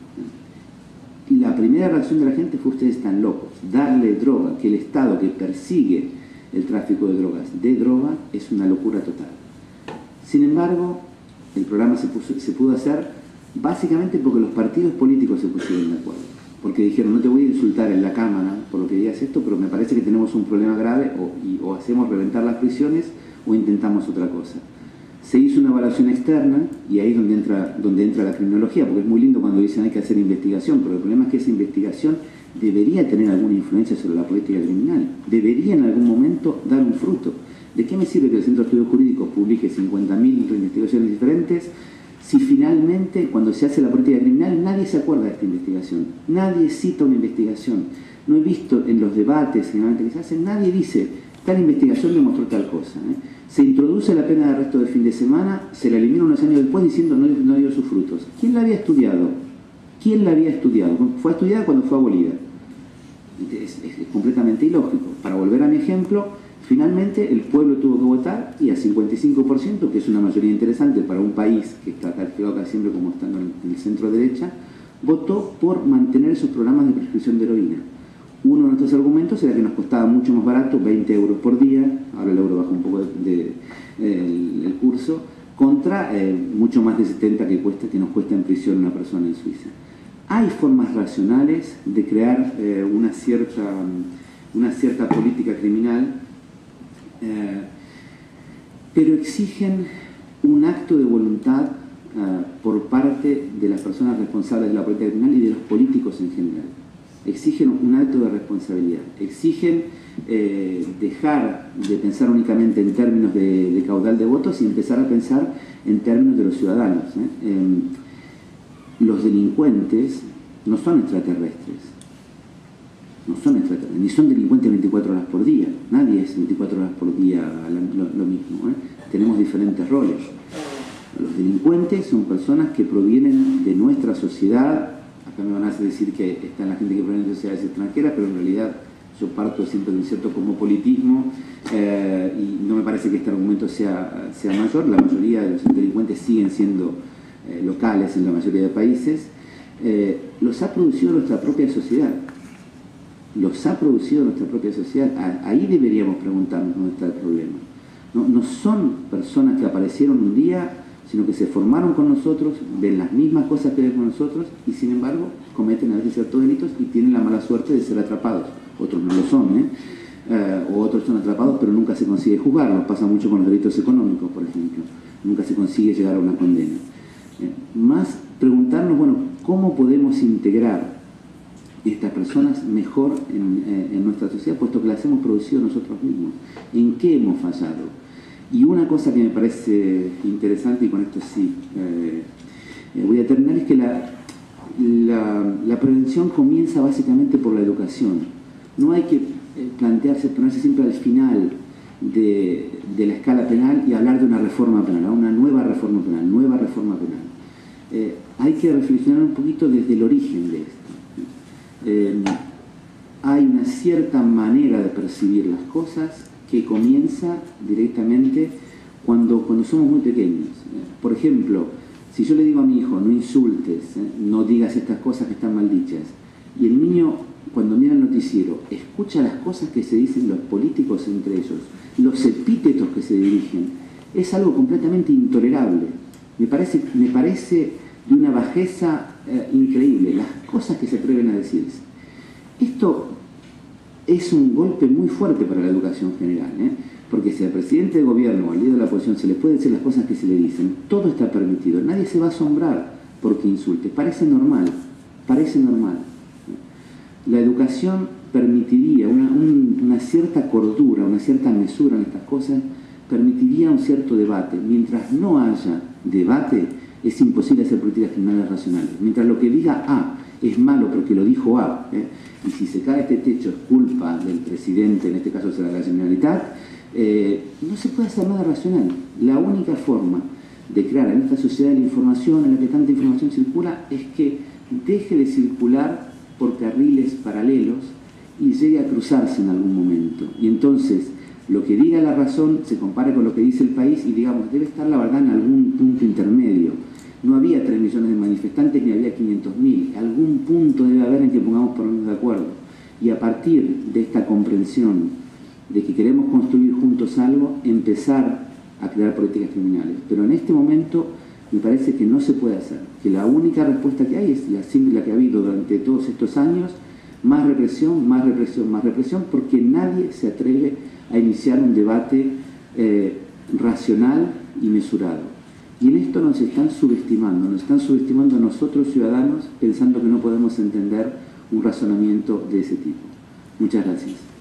Y la primera reacción de la gente fue, ustedes están locos, darle droga, que el Estado que persigue el tráfico de drogas, de droga, es una locura total. Sin embargo, el programa se pudo hacer básicamente porque los partidos políticos se pusieron de acuerdo. Porque dijeron, no te voy a insultar en la Cámara por lo que digas esto, pero me parece que tenemos un problema grave, o hacemos reventar las prisiones o intentamos otra cosa. Se hizo una evaluación externa, y ahí es donde entra la criminología, porque es muy lindo cuando dicen hay que hacer investigación, pero el problema es que esa investigación debería tener alguna influencia sobre la política criminal, debería en algún momento dar un fruto. ¿De qué me sirve que el Centro de Estudios Jurídicos publique 50.000 investigaciones diferentes si finalmente cuando se hace la política criminal nadie se acuerda de esta investigación, nadie cita una investigación? No he visto en los debates generalmente que se hacen, nadie dice tal investigación demostró tal cosa, Se introduce la pena de arresto de fin de semana, se la elimina unos años después diciendo no dio sus frutos. ¿Quién la había estudiado? ¿Quién la había estudiado? Fue estudiada cuando fue abolida. Es completamente ilógico. Para volver a mi ejemplo, finalmente el pueblo tuvo que votar, y a 55%, que es una mayoría interesante para un país que está calificado casi siempre como estando en el centro derecha, votó por mantener esos programas de prescripción de heroína. Uno de nuestros argumentos era que nos costaba mucho más barato, 20 euros por día, ahora el euro bajó un poco el curso, contra mucho más de 70 que nos cuesta en prisión una persona en Suiza. Hay formas racionales de crear una cierta política criminal, pero exigen un acto de voluntad por parte de las personas responsables de la política criminal y de los políticos en general. Exigen un acto de responsabilidad, exigen dejar de pensar únicamente en términos de caudal de votos y empezar a pensar en términos de los ciudadanos. Los delincuentes no son extraterrestres, ni son delincuentes 24 horas por día, nadie es 24 horas por día lo mismo, tenemos diferentes roles. Los delincuentes son personas que provienen de nuestra sociedad. Acá me van a decir que está la gente que proviene de sociedades extranjeras, pero en realidad yo parto siempre de un cierto cosmopolitismo, y no me parece que este argumento sea mayor. La mayoría de los delincuentes siguen siendo locales en la mayoría de países. Los ha producido nuestra propia sociedad. Ahí deberíamos preguntarnos dónde está el problema. No son personas que aparecieron un día, sino que se formaron con nosotros, ven las mismas cosas que ven con nosotros, y sin embargo cometen a veces ciertos delitos y tienen la mala suerte de ser atrapados. Otros no lo son, o otros son atrapados pero nunca se consigue juzgarlos. Pasa mucho con los delitos económicos, por ejemplo. Nunca se consigue llegar a una condena. Más preguntarnos, bueno, ¿cómo podemos integrar estas personas mejor en nuestra sociedad, puesto que las hemos producido nosotros mismos? ¿En qué hemos fallado? Y una cosa que me parece interesante, y con esto sí voy a terminar, es que la prevención comienza básicamente por la educación. No hay que ponerse siempre al final de la escala penal y hablar de una reforma penal, una nueva reforma penal. Hay que reflexionar un poquito desde el origen de esto. Hay una cierta manera de percibir las cosas que comienza directamente cuando somos muy pequeños. Por ejemplo, si yo le digo a mi hijo, no insultes, no digas estas cosas que están mal dichas, y el niño, cuando mira el noticiero, escucha las cosas que se dicen los políticos entre ellos, los epítetos que se dirigen, es algo completamente intolerable. Me parece de una bajeza increíble, las cosas que se atreven a decirse. Esto es un golpe muy fuerte para la educación general, porque si al presidente de gobierno o al líder de la oposición se le puede decir las cosas que se le dicen, todo está permitido, nadie se va a asombrar porque insulte, parece normal, parece normal. La educación permitiría una cierta cordura, una cierta mesura en estas cosas, permitiría un cierto debate. Mientras no haya debate, es imposible hacer políticas criminales racionales. Mientras lo que diga A es malo porque lo dijo A, y si se cae este techo es culpa del presidente, en este caso será la Generalitat, no se puede hacer nada racional. La única forma de crear en esta sociedad de la información, en la que tanta información circula, es que deje de circular por carriles paralelos y llegue a cruzarse en algún momento. Y entonces, lo que diga la razón se compare con lo que dice el país y digamos, debe estar la verdad en algún punto intermedio. No había 3 millones de manifestantes ni había 500.000. Algún punto debe haber en que pongamos ponernos de acuerdo. Y a partir de esta comprensión de que queremos construir juntos algo, empezar a crear políticas criminales. Pero en este momento me parece que no se puede hacer. Que la única respuesta que hay es la que ha habido durante todos estos años: más represión, más represión, más represión, porque nadie se atreve a iniciar un debate racional y mesurado. Y en esto nos están subestimando a nosotros ciudadanos, pensando que no podemos entender un razonamiento de ese tipo. Muchas gracias.